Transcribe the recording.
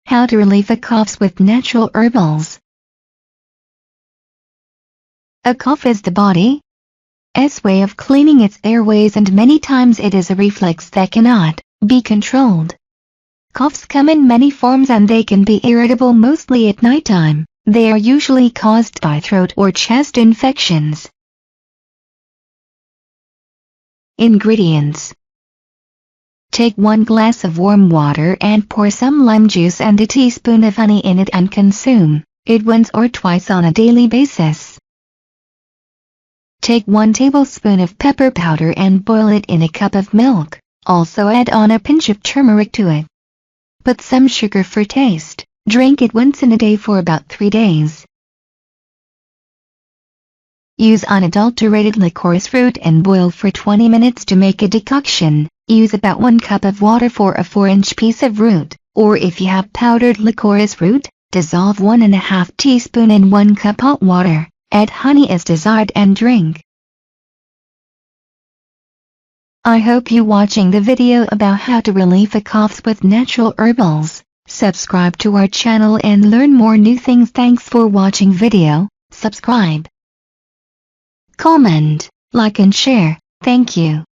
How to relieve the coughs with natural herbals. A cough is the body's way of cleaning its airways, and many times it is a reflex that cannot be controlled. Coughs come in many forms and they can be irritable, mostly at nighttime. They are usually caused by throat or chest infections. Ingredients: take 1 glass of warm water and pour some lime juice and a teaspoon of honey in it and consume it once or twice on a daily basis. Take 1 tablespoon of pepper powder and boil it in a cup of milk. Also add on a pinch of turmeric to it. Put some sugar for taste. Drink it once in a day for about 3 days. Use unadulterated licorice root and boil for 20 minutes to make a decoction. Use about 1 cup of water for a 4-inch piece of root, or if you have powdered licorice root, dissolve 1½ teaspoon in 1 cup hot water. Add honey as desired and drink. I hope you watching the video about how to relieve the coughs with natural herbals. Subscribe to our channel and learn more new things. Thanks for watching video. Subscribe, comment, like and share. Thank you.